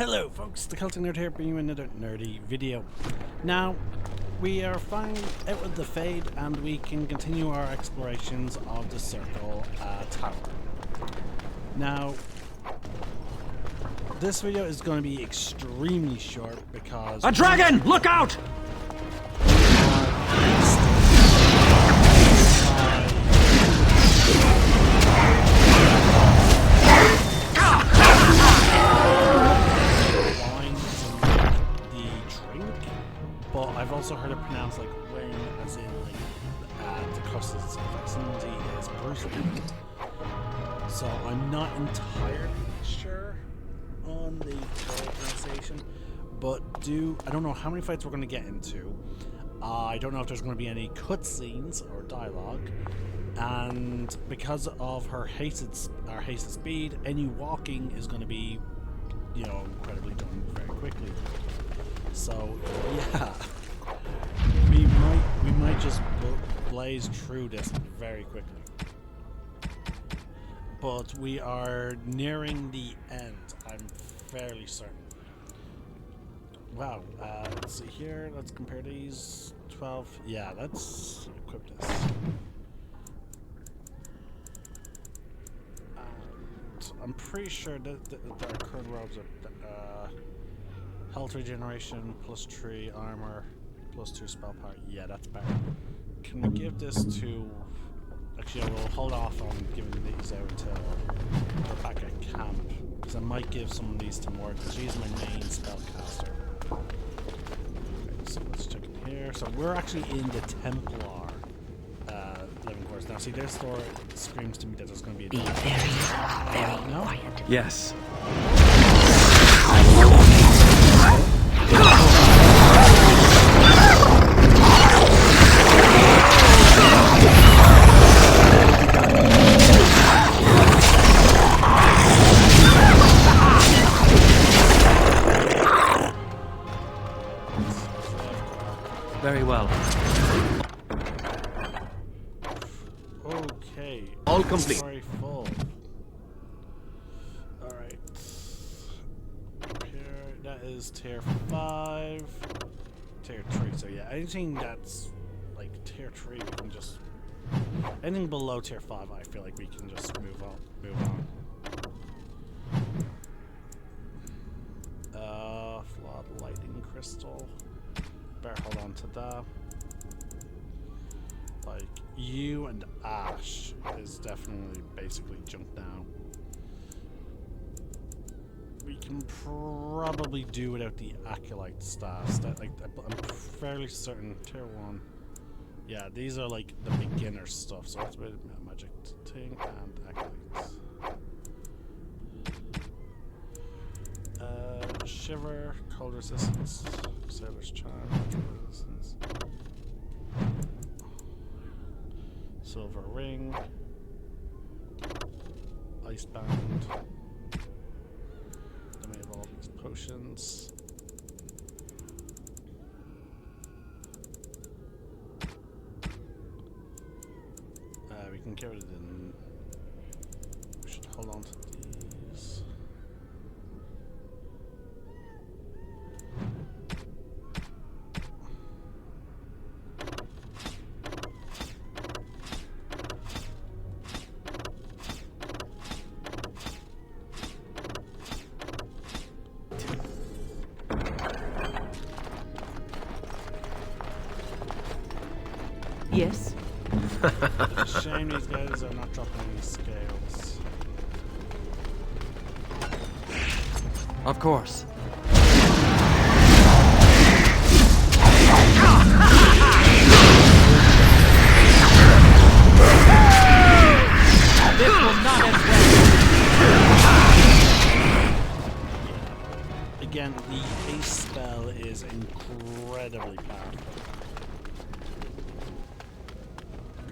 Hello folks, the Celtic Nerd here bringing you another nerdy video. Now, we are finally out of the Fade and we can continue our explorations of the Circle Tower. Now, this video is going to be extremely short because... A dragon! Look out! But I've also heard it pronounced like wing, as in like the crust is Saxony is Bruce Lee. So I'm not entirely sure on the pronunciation, but I don't know how many fights we're going to get into. I don't know if there's going to be any cutscenes or dialogue, and because of her hasted speed, any walking is going to be, you know, incredibly done very quickly. So yeah, we might just blaze through this very quickly. But we are nearing the end, I'm fairly certain. Wow, let's see here, let's compare these. 12, yeah, let's equip this. And I'm pretty sure that our current robes are health regeneration, +3 armor, +2 spell power. Yeah, that's better. Can we give this to... Actually, I will hold off on giving these out until we're back at camp, because I might give some of these to Morg, because she's my main spellcaster. Okay, so let's check in here. So we're actually in the Templar living quarters. Now, see, this door screams to me that there's going to be a... Be very quiet. Yes. Very well. Okay. All complete. Sorry, full. Alright. Here, that is tier 5. Tier 3. So yeah, anything that's like tier 3 we can just... Anything below tier 5 I feel like we can just move on. Flawed lightning crystal. Better hold on to that. Like, you and Ash is definitely basically junk now. We can probably do without the Acolyte staffs. That, like, I'm fairly certain tier 1. Yeah, these are like the beginner stuff. So it's with magic thing and Acolytes. Shiver, cold resistance, sailor's charm, magic resistance, silver ring, ice band. Then we have all these potions. We can get rid of them. We should hold on to these. Yes? Shame these guys are not dropping any scales. Of course. This will not end well. Again, the haste spell is incredibly powerful.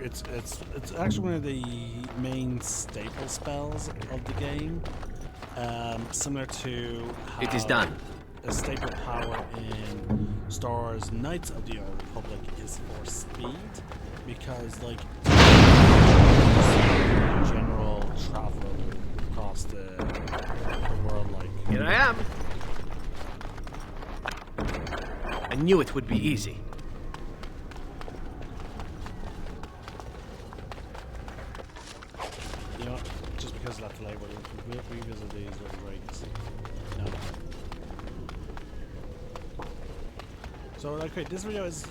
It's actually one of the main staple spells of the game. Similar to how It is done. a staple power in Star Wars Knights of the Old Republic is for speed, because like general travel across the world, like Here I am. I knew it would be easy. You know what? Just because of that delay, we'll revisit these little breaks. No. So, okay, this video is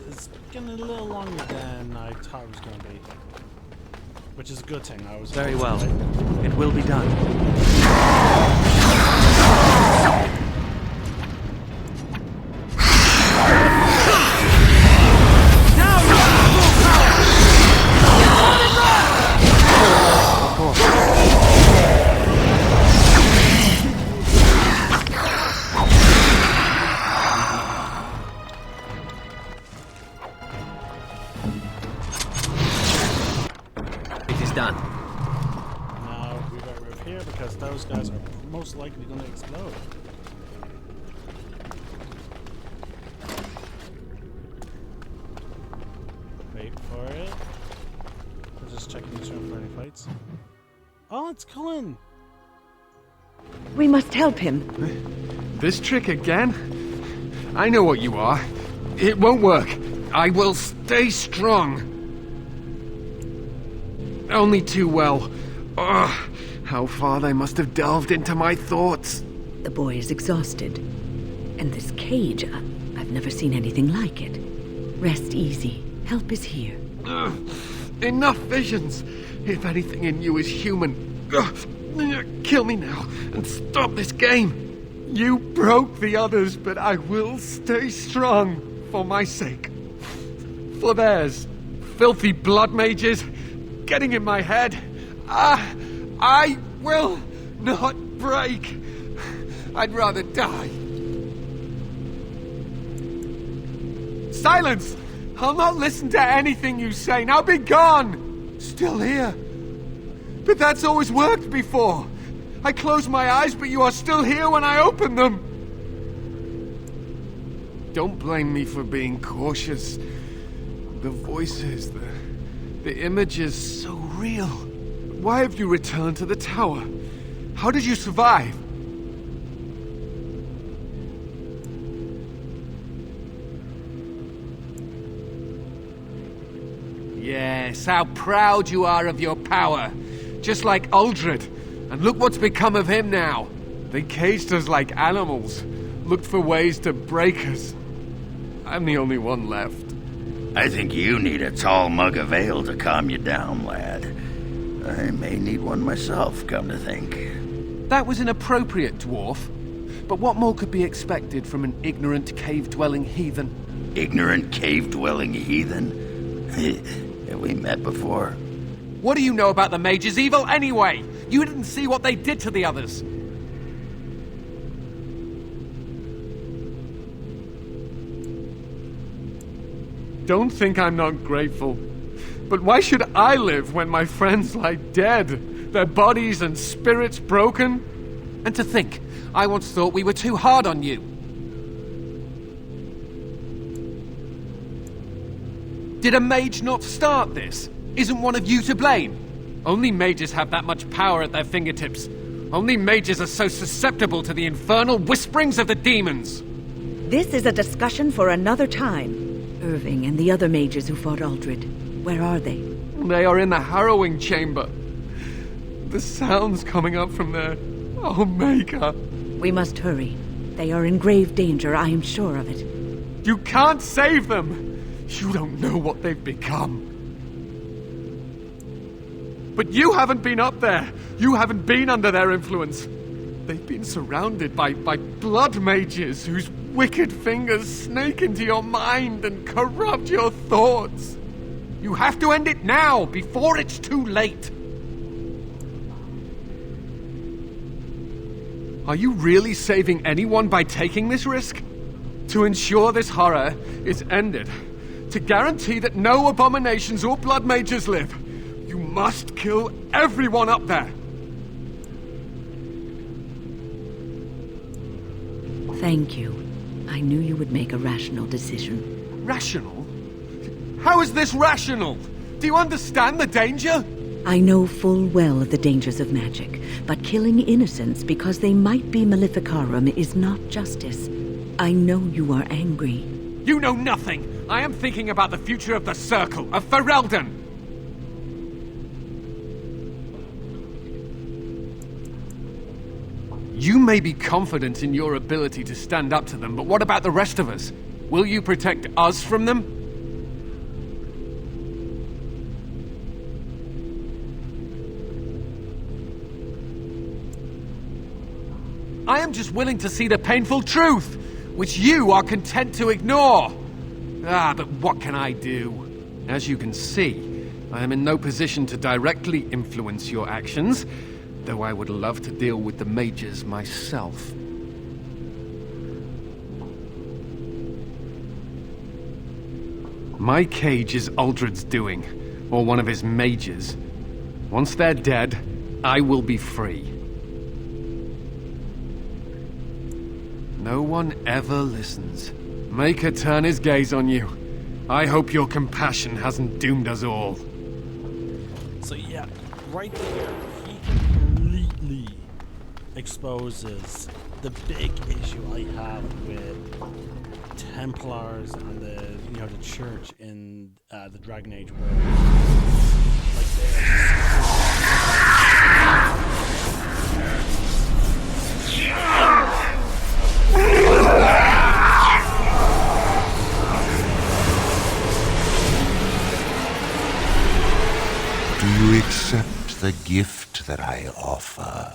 getting a little longer than I thought it was going to be. Which is a good thing. I was Very well. It will be done. Done. Now we gotta move here because those guys are most likely gonna explode. Wait for it. We're just checking this room for any fights. Oh, it's Cullen! We must help him. This trick again? I know what you are. It won't work. I will stay strong. Only too well. Ugh, how far they must have delved into my thoughts. The boy is exhausted. And this cage, I've never seen anything like it. Rest easy. Help is here. Ugh, enough visions. If anything in you is human, kill me now and stop this game. You broke the others, but I will stay strong for my sake. For theirs. Filthy blood mages getting in my head. I will not break. I'd rather die. Silence! I'll not listen to anything you say. Now be gone! Still here. But that's always worked before. I close my eyes, but you are still here when I open them. Don't blame me for being cautious. The voices, the images, so real. Why have you returned to the tower? How did you survive? Yes, how proud you are of your power. Just like Uldred. And look what's become of him now. They caged us like animals. Looked for ways to break us. I'm the only one left. I think you need a tall mug of ale to calm you down, lad. I may need one myself, come to think. That was inappropriate, dwarf. But what more could be expected from an ignorant cave-dwelling heathen? Ignorant cave-dwelling heathen? Have we met before? What do you know about the mage's evil anyway? You didn't see what they did to the others. Don't think I'm not grateful. But why should I live when my friends lie dead? Their bodies and spirits broken? And to think, I once thought we were too hard on you. Did a mage not start this? Isn't one of you to blame? Only mages have that much power at their fingertips. Only mages are so susceptible to the infernal whisperings of the demons. This is a discussion for another time. Irving and the other mages who fought Uldred. Where are they? They are in the harrowing chamber. The sounds coming up from there. Oh, Maker. We must hurry. They are in grave danger, I am sure of it. You can't save them! You don't know what they've become. But you haven't been up there. You haven't been under their influence. They've been surrounded by blood mages whose wicked fingers snake into your mind and corrupt your thoughts. You have to end it now, before it's too late. Are you really saving anyone by taking this risk? To ensure this horror is ended. To guarantee that no abominations or blood mages live. You must kill everyone up there. Thank you. I knew you would make a rational decision. Rational? How is this rational? Do you understand the danger? I know full well of the dangers of magic, but killing innocents because they might be Maleficarum is not justice. I know you are angry. You know nothing! I am thinking about the future of the Circle, of Ferelden! You may be confident in your ability to stand up to them, but what about the rest of us? Will you protect us from them? I am just willing to see the painful truth, which you are content to ignore. But what can I do? As you can see, I am in no position to directly influence your actions, though I would love to deal with the mages myself. My cage is Uldred's doing, or one of his mages. Once they're dead, I will be free. No one ever listens. Maker turn his gaze on you. I hope your compassion hasn't doomed us all. So yeah, right there, he completely exposes the big issue I have with Templars and the church in the Dragon Age world. Do you accept the gift that I offer?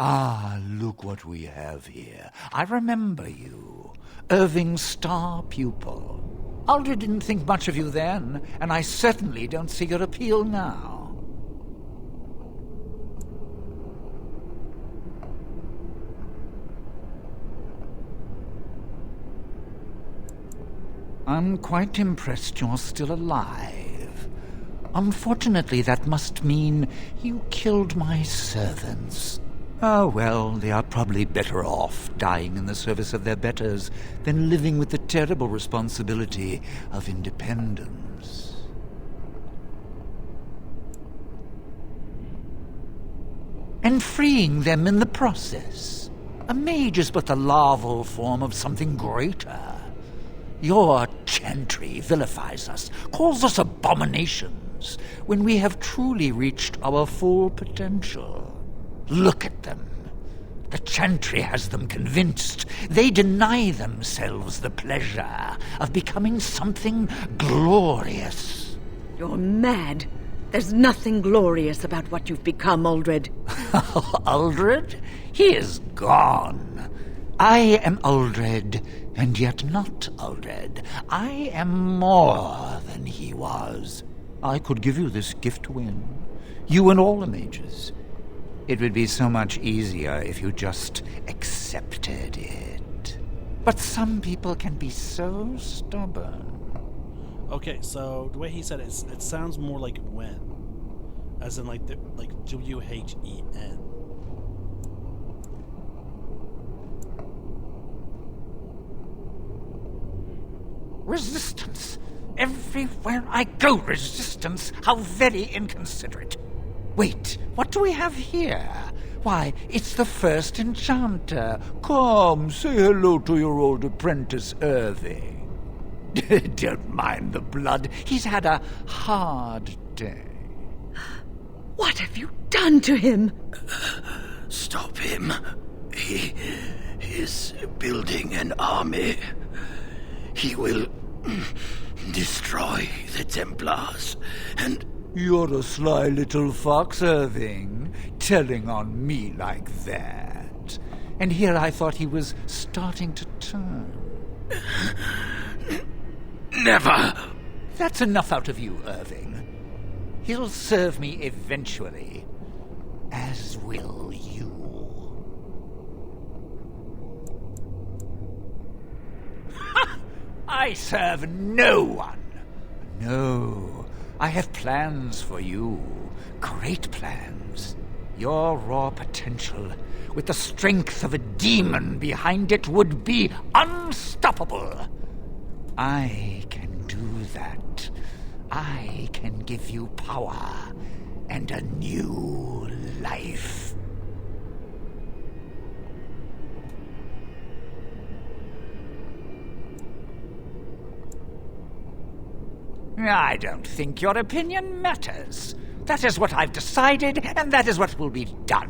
Ah, look what we have here. I remember you. Irving's star pupil. Uldred didn't think much of you then, and I certainly don't see your appeal now. I'm quite impressed you're still alive. Unfortunately, that must mean you killed my servants. Oh, well, they are probably better off dying in the service of their betters than living with the terrible responsibility of independence. And freeing them in the process. A mage is but the larval form of something greater. Your chantry vilifies us, calls us abominations, when we have truly reached our full potential. Look at them. The chantry has them convinced. They deny themselves the pleasure of becoming something glorious. You're mad. There's nothing glorious about what you've become, Uldred. Uldred? He is gone. I am Uldred, and yet not Uldred. I am more than he was. I could give you this gift to win. You and all the mages. It would be so much easier if you just accepted it. But some people can be so stubborn. Okay, so the way he said it, it sounds more like when, as in like W-H-E-N. Resistance. Everywhere I go, resistance. How very inconsiderate. Wait, what do we have here? Why, it's the first enchanter. Come, say hello to your old apprentice, Irving. Don't mind the blood. He's had a hard day. What have you done to him? Stop him. He is building an army. He will destroy the Templars and... You're a sly little fox, Irving, telling on me like that. And here I thought he was starting to turn. Never! That's enough out of you, Irving. He'll serve me eventually. As will you. I serve no one. No, I have plans for you. Great plans. Your raw potential, with the strength of a demon behind it, would be unstoppable. I can do that. I can give you power and a new life. I don't think your opinion matters. That is what I've decided, and that is what will be done.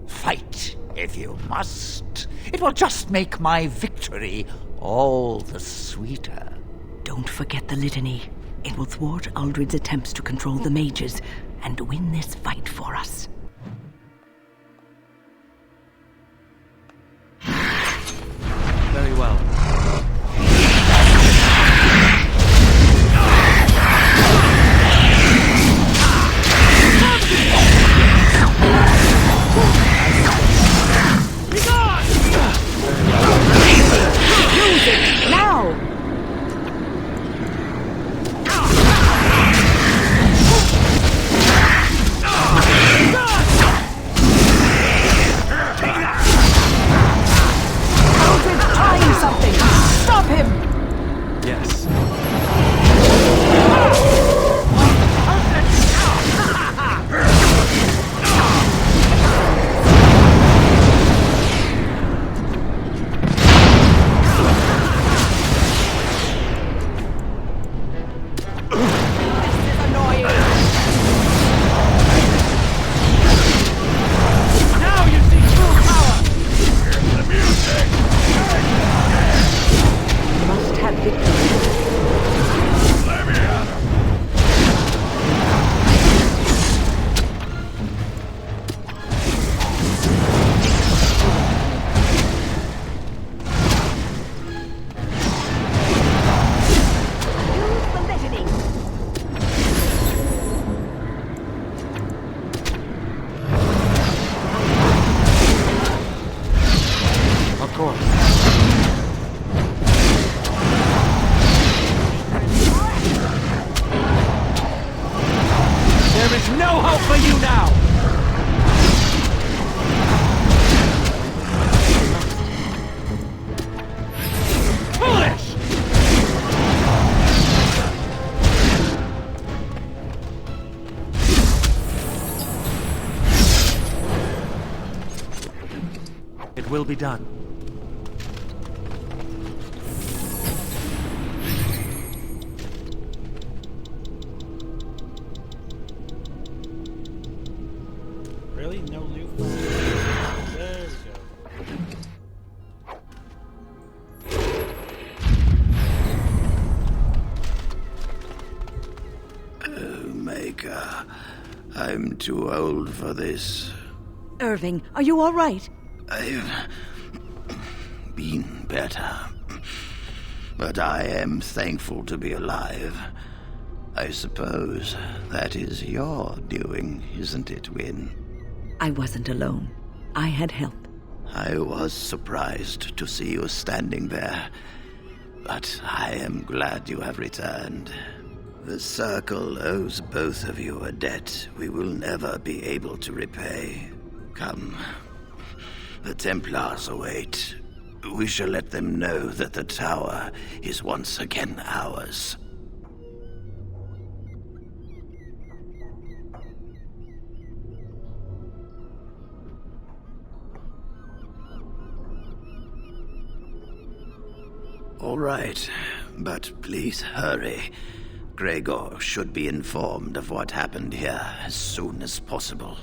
Fight, if you must. It will just make my victory all the sweeter. Don't forget the litany. It will thwart Aldred's attempts to control the mages and win this fight for us. Very well. Yes. There is no hope for you now! Foolish! It will be done. Really? No loot? There we go. Oh, Maker. I'm too old for this. Irving, are you all right? I've been better. But I am thankful to be alive. I suppose that is your doing, isn't it, Wynne? I wasn't alone. I had help. I was surprised to see you standing there, but I am glad you have returned. The Circle owes both of you a debt we will never be able to repay. Come. The Templars await. We shall let them know that the tower is once again ours. All right, but please hurry. Gregor should be informed of what happened here as soon as possible.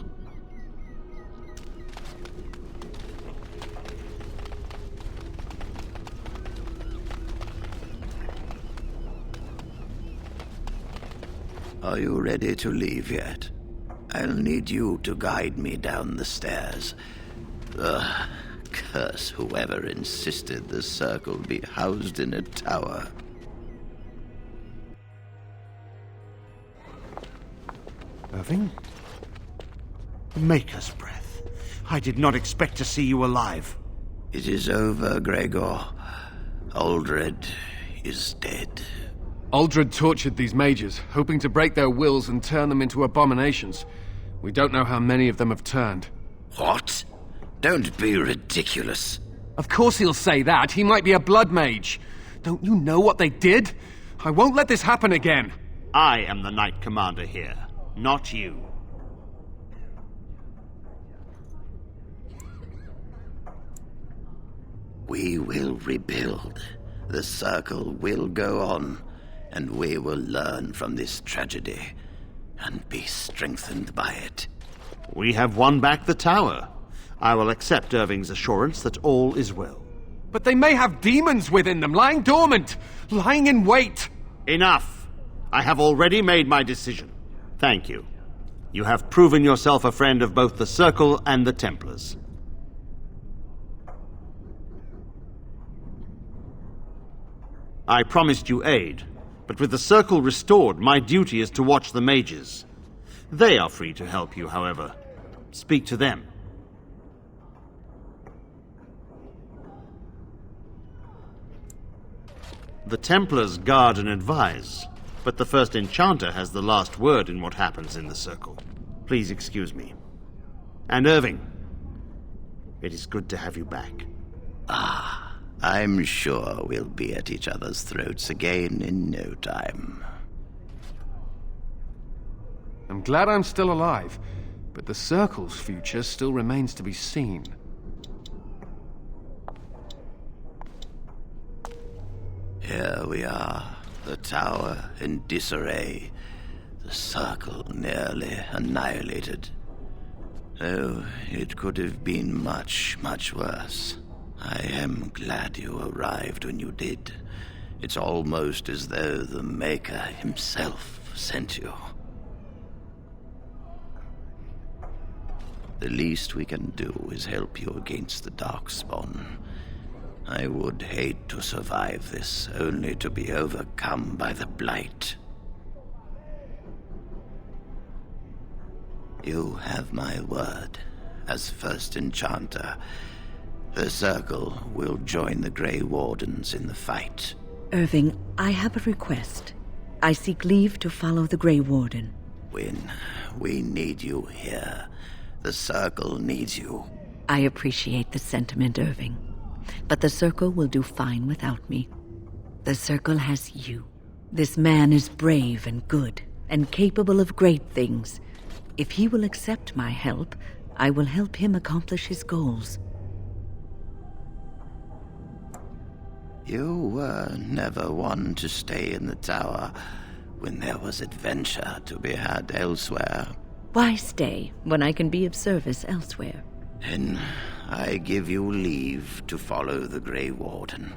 Are you ready to leave yet? I'll need you to guide me down the stairs. Ugh, curse whoever insisted the Circle be housed in a tower. Irving? Maker's breath. I did not expect to see you alive. It is over, Gregor. Aldred is dead. Aldred tortured these mages, hoping to break their wills and turn them into abominations. We don't know how many of them have turned. What? Don't be ridiculous. Of course he'll say that. He might be a blood mage. Don't you know what they did? I won't let this happen again. I am the Knight Commander here, not you. We will rebuild. The circle will go on, and we will learn from this tragedy and be strengthened by it. We have won back the tower. I will accept Irving's assurance that all is well. But they may have demons within them, lying dormant, lying in wait. Enough! I have already made my decision. Thank you. You have proven yourself a friend of both the Circle and the Templars. I promised you aid, but with the Circle restored, my duty is to watch the mages. They are free to help you, however. Speak to them. The Templars guard and advise, but the first enchanter has the last word in what happens in the Circle. Please excuse me. And Irving, it is good to have you back. I'm sure we'll be at each other's throats again in no time. I'm glad I'm still alive, but the Circle's future still remains to be seen. Here we are, the tower in disarray, the Circle nearly annihilated. Oh, it could have been much, much worse. I am glad you arrived when you did. It's almost as though the Maker himself sent you. The least we can do is help you against the Darkspawn. I would hate to survive this, only to be overcome by the Blight. You have my word. As first enchanter, the Circle will join the Grey Wardens in the fight. Irving, I have a request. I seek leave to follow the Grey Warden. Wynne, we need you here. The Circle needs you. I appreciate the sentiment, Irving. But the Circle will do fine without me. The Circle has you. This man is brave and good, and capable of great things. If he will accept my help, I will help him accomplish his goals. You were never one to stay in the tower when there was adventure to be had elsewhere. Why stay when I can be of service elsewhere? Then I give you leave to follow the Grey Warden.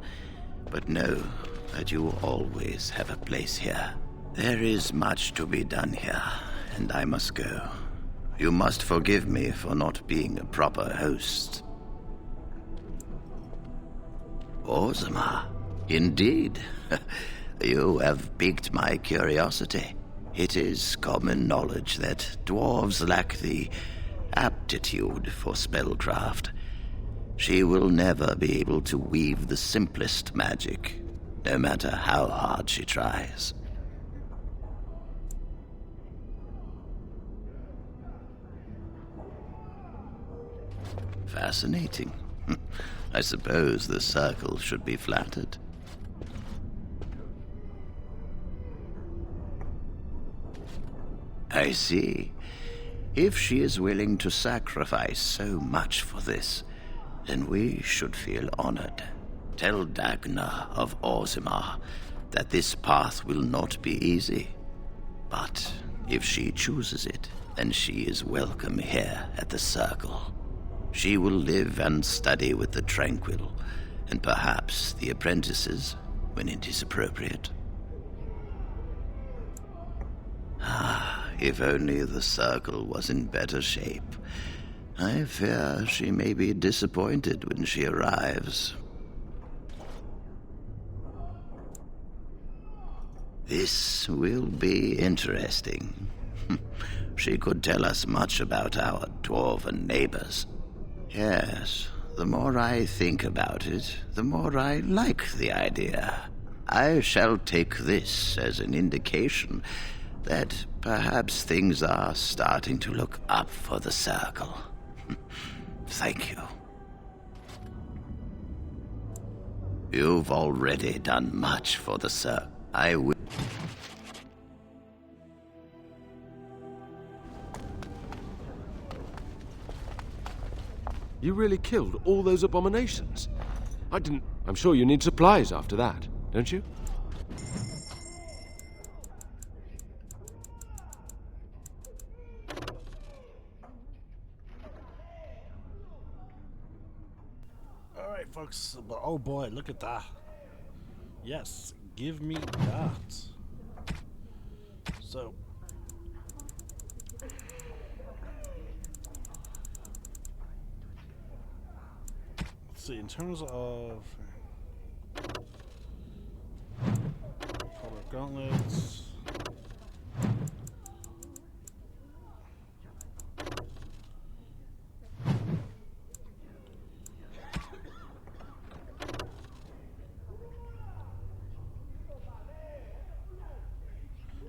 But know that you always have a place here. There is much to be done here, and I must go. You must forgive me for not being a proper host. Orzammar, indeed. You have piqued my curiosity. It is common knowledge that dwarves lack the aptitude for spellcraft. She will never be able to weave the simplest magic, no matter how hard she tries. Fascinating. I suppose the Circle should be flattered. I see. If she is willing to sacrifice so much for this, then we should feel honored. Tell Dagna of Orzammar that this path will not be easy. But if she chooses it, then she is welcome here at the Circle. She will live and study with the Tranquil, and perhaps the apprentices, when it is appropriate. If only the Circle was in better shape. I fear she may be disappointed when she arrives. This will be interesting. She could tell us much about our dwarven neighbors. Yes, the more I think about it, the more I like the idea. I shall take this as an indication that perhaps things are starting to look up for the Circle. Thank you. You've already done much for the Circle. I will. You really killed all those abominations? I didn't... I'm sure you need supplies after that, don't you? Alright, folks. Oh boy, look at that. Yes, give me that. So... let's see, in terms of... polar gauntlets...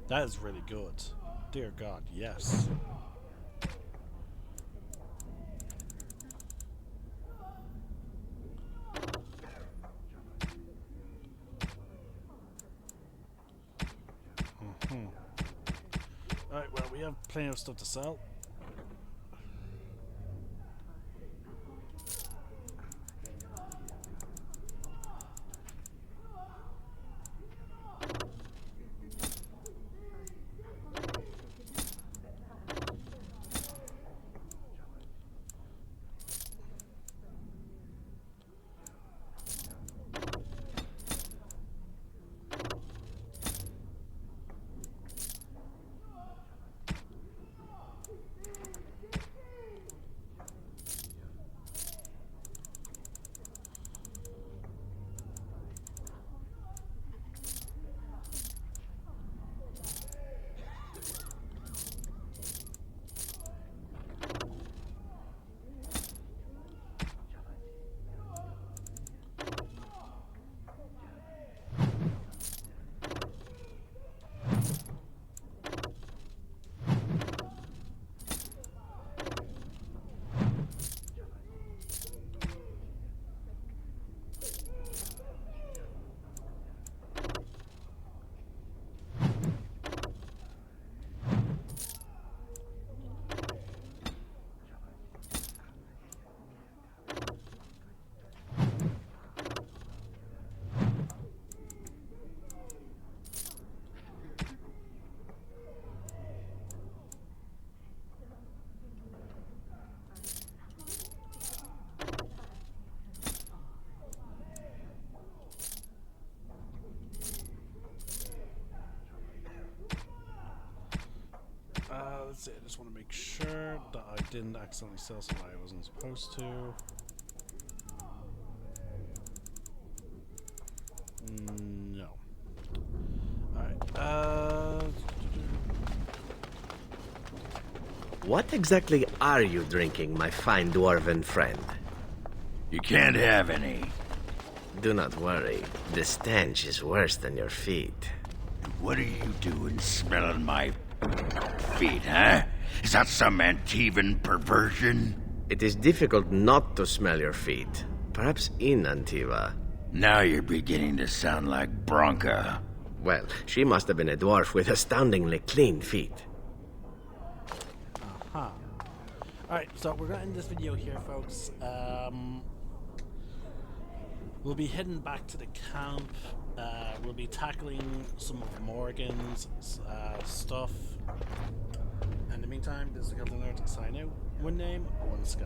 that is really good. Dear God, yes. Alright, well, we have plenty of stuff to sell. Let's see, I just want to make sure that I didn't accidentally sell something I wasn't supposed to. No. Alright, What exactly are you drinking, my fine dwarven friend? You can't have any. Do not worry. The stench is worse than your feet. What are you doing smelling my feet, huh? Is that some Antivan perversion? It is difficult not to smell your feet. Perhaps in Antiva. Now you're beginning to sound like Bronca. Well, she must have been a dwarf with astoundingly clean feet. alright, so we're gonna end this video here, folks. We'll be heading back to the camp. We'll be tackling some of Morgan's stuff. In the meantime, this is the Captain Nerd signing out. One name, one sky.